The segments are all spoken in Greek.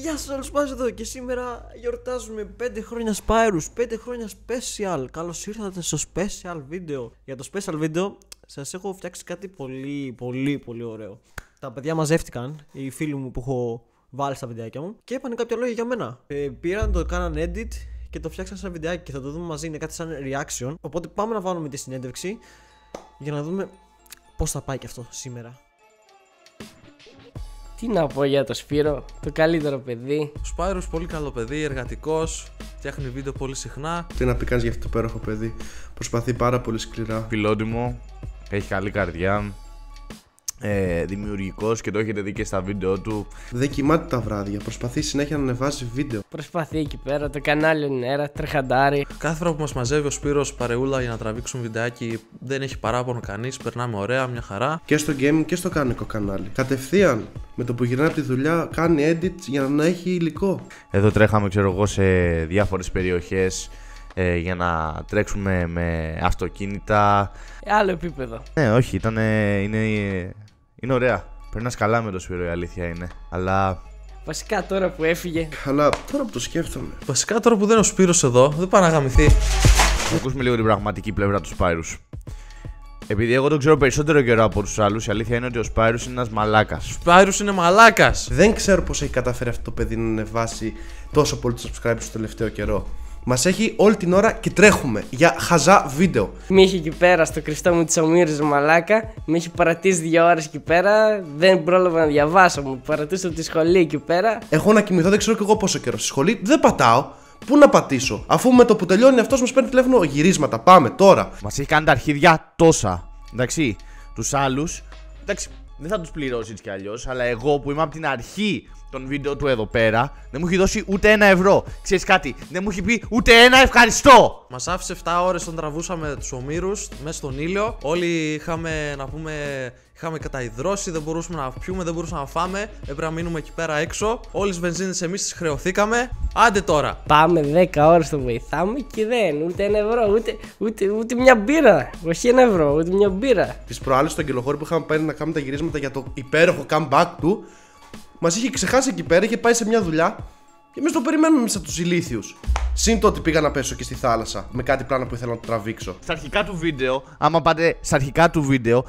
Γεια σας όλους, πας εδώ και σήμερα γιορτάζουμε 5 χρόνια Spyros, 5 χρόνια special. Καλώς ήρθατε στο special βίντεο. Για το special βίντεο σας έχω φτιάξει κάτι πολύ ωραίο. Τα παιδιά μαζεύτηκαν, οι φίλοι μου που έχω βάλει στα βιντεάκια μου, και είπαν κάποια λόγια για μένα. Πήραν, το κάναν edit και το φτιάξαν σαν βιντεάκι και θα το δούμε μαζί, είναι κάτι σαν reaction. Οπότε πάμε να βάλουμε τη συνέντευξη για να δούμε πώς θα πάει και αυτό σήμερα. Τι να πω για το Σπύρο, το καλύτερο παιδί. Ο Spyros πολύ καλό παιδί, εργατικός, φτιάχνει βίντεο πολύ συχνά. Τι να πει κάνεις για αυτό το υπέροχο παιδί. Προσπαθεί πάρα πολύ σκληρά. Φιλότιμο, έχει καλή καρδιά, δημιουργικός και το έχετε δει και στα βίντεο του. Δεν κοιμάται τα βράδια, προσπαθεί συνέχεια να ανεβάζει βίντεο. Προσπαθεί εκεί πέρα, το κανάλι είναι νέρα, τρεχαντάρι. Κάθε φορά που μας μαζεύει ο Σπύρος παρεούλα για να τραβήξουν βιντεάκι, δεν έχει παράπονο κανείς, περνάμε ωραία, μια χαρά. Και στο gaming και στο κανονικό κανάλι. Κατευθείαν με το που γυρνάει από τη δουλειά κάνει edit για να έχει υλικό. Εδώ τρέχαμε, ξέρω εγώ, σε διάφορες περιοχές για να τρέξουμε με αυτοκίνητα. Άλλο επίπεδο. Ναι, όχι, είναι ωραία. Περνάς καλά με το Σπύρο, η αλήθεια είναι. Αλλά Βασικά τώρα που έφυγε. Αλλά τώρα που το σκέφτομαι. Βασικά τώρα που δεν είναι ο Σπύρος εδώ, δεν πάει να γαμηθεί. να ακούσουμε λίγο την πραγματική πλευρά του Spyros. Επειδή εγώ τον ξέρω περισσότερο καιρό από τους άλλους, η αλήθεια είναι ότι ο Spyros είναι ένας μαλάκας. Ο Spyros είναι μαλάκας. Δεν ξέρω πώς έχει καταφέρει αυτό το παιδί να ανεβάσει τόσο πολύ τους subscribers στο τελευταίο καιρό. Μας έχει όλη την ώρα και τρέχουμε για χαζά βίντεο. Μη είχε εκεί πέρα στο κρυστό μου της Ομήρης μαλάκα. Με είχε παρατήσει 2 ώρες εκεί πέρα. Δεν πρόλαβα να διαβάσω. Μου παρατήσω τη σχολή εκεί πέρα. Έχω να κοιμηθώ, δεν ξέρω κι εγώ πόσο καιρό. Στη σχολή δεν πατάω. Πού να πατήσω, αφού με το που τελειώνει αυτός μας παίρνει τηλέφωνο γυρίσματα. Πάμε τώρα. Μας έχει κάνει τα αρχίδια τόσα. Εντάξει, τους άλλους, εντάξει, δεν θα τους πληρώσει έτσι κι αλλιώς. Αλλά εγώ που είμαι από την αρχή των βίντεο του εδώ πέρα, δεν μου έχει δώσει ούτε 1 ευρώ. Ξέρεις κάτι, δεν μου έχει πει ούτε ένα ευχαριστώ. Μας άφησε 7 ώρες, τον τραβούσαμε τους ομήρους μέσα στον ήλιο. Όλοι είχαμε, να πούμε, είχαμε καταϊδρώσει, δεν μπορούσαμε να πιούμε, δεν μπορούσαμε να φάμε. Έπρεπε να μείνουμε εκεί πέρα έξω. Όλες τις βενζίνες εμείς τις χρεωθήκαμε. Άντε τώρα. Πάμε 10 ώρες το βοηθάμε και δεν. Ούτε 1 ευρώ, ούτε μια μπύρα. Όχι 1 ευρώ, ούτε μια μπύρα. Τις προάλλες στο Αγγελοχώρη που είχαμε πάει να κάνουμε τα γυρίσματα για το υπέροχο comeback του, μας είχε ξεχάσει εκεί πέρα, είχε πάει σε μια δουλειά και εμείς το περιμένουμε μέσα από τους ηλίθιους. Συν το ότι πήγα να πέσω και στη θάλασσα με κάτι πλάνο που ήθελα να το τραβήξω. Στα αρχικά του βίντεο, άμα πάτε στα αρχικά του βίντεο,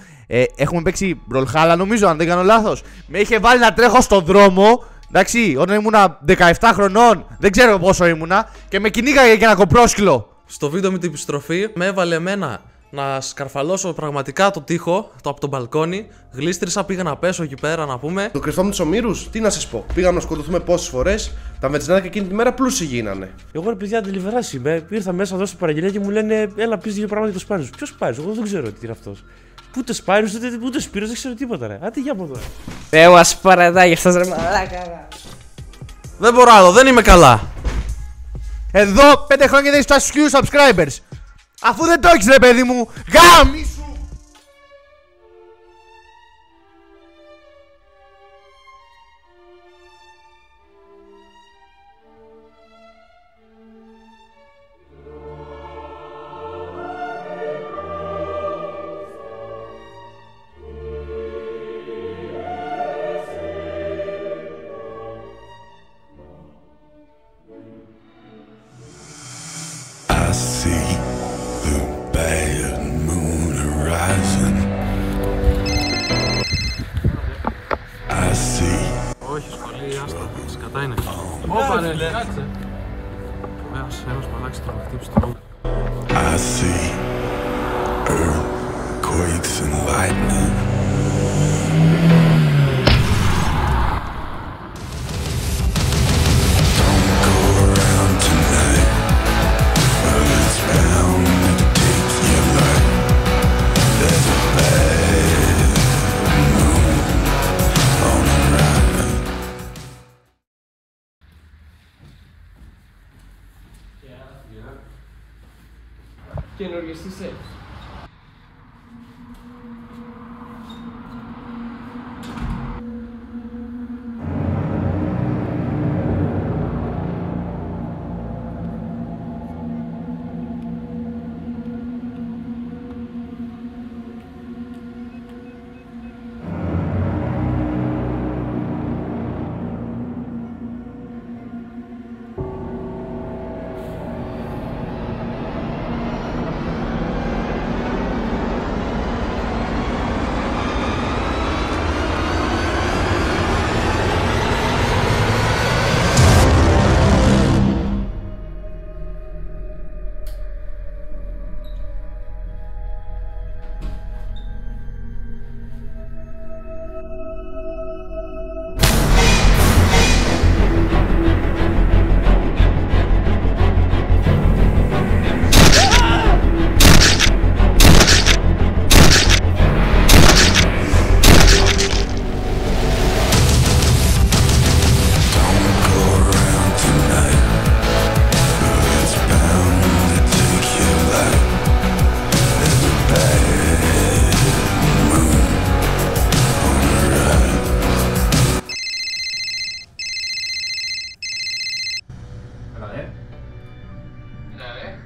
έχουμε παίξει μπρολχάλα, νομίζω, αν δεν κάνω λάθος. Με είχε βάλει να τρέχω στον δρόμο, εντάξει, όταν ήμουνα 17 χρονών, δεν ξέρω πόσο ήμουνα, και με κυνήγαγε για ένα κοπρόσκυλο. Στο βίντεο με την επιστροφή με έβαλε εμένα να σκαρφαλώσω πραγματικά το τοίχο από το μπαλκόνι. Γλίστρισα, πήγα να πέσω εκεί πέρα, να πούμε. Το κρυφό με τους ομήρους, τι να σας πω. Πήγαμε να σκοτωθούμε πόσες φορές. Τα μετσινάδικα εκείνη τη μέρα πλούσιοι γίνανε. Εγώ ρε παιδιά αντιλιβεράσει είμαι. Ήρθα μέσα εδώ στην παραγγελία και μου λένε έλα πεις 2 πράγματα για το Spyros. Ποιος Spyros, εγώ δεν ξέρω τι είναι αυτός. Ούτε Spyros, ούτε Spyros, δεν ξέρω τίποτα ρε. Άντε για από εδώ. Δεν μας παραδάγει αυτός ρε μαλάκα. Δεν μπορώ άλλο, δεν είμαι καλά. Εδώ 5 χρόνια δεν έχεις φτάσει στους subscribers. Αφού δεν το έχεις ρε παιδί μου, γάμι σου! I see the bad moon rising. I see. Όχι, σχολή, άστα, σκατά είναι. Όπα ρε, κάτσε. Ένας μαλάκης θα με χτύψει το νου. I see earthquakes and lightning. Don't go around tonight. Well, it's bound to take your life. There's a bad moon on the rise. Καινούργιος είσαι.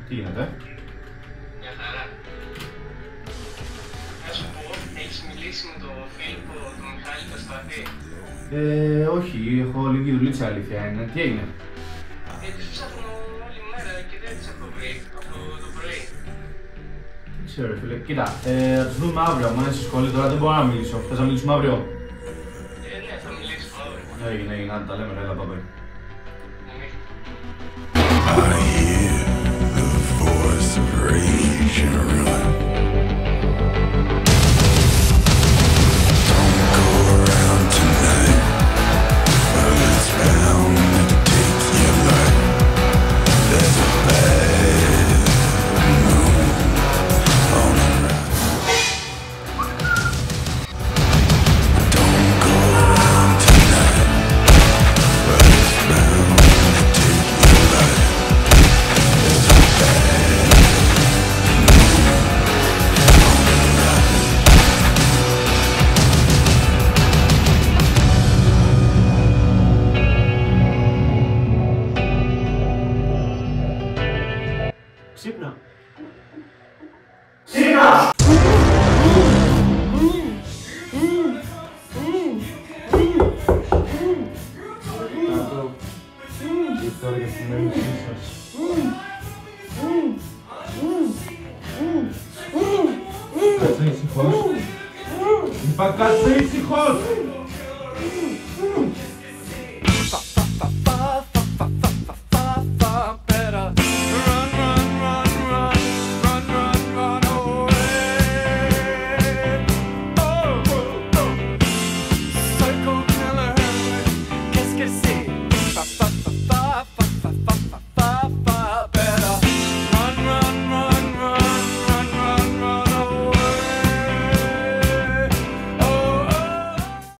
Τι γίνεται? Μια χαρά. Να σου πω, έχεις μιλήσει με τον Φίλιππο, τον Μιχάλη Πασπαθή? Όχι, έχω λίγη δουλίτσα, αλήθεια είναι. Τι έγινε? Τους ψάχνω όλη μέρα και δεν τις έχω βρει από το πρωί. Δεν ξέρω, φίλε. Κοίτα, θα τους δούμε αύριο. Αν είναι στη σχολή τώρα δεν μπορώ να μιλήσω. Θες να μιλήσουμε αύριο? Ναι, θα μιλήσουμε αύριο. Έγινε, άντε τα λέμε, έλα, πάμε. I hear the voice of rage and run. Don't go around tonight, but it's bound to take your life. There's a bad moon on the run. Don't go around tonight, but it's bound to take your life. There's a bad moon on the run. Ξύπνα. Ήρθε ώρα για την ένωσή σας. Κάτσε, ησυχώς. Είπα κάτσε!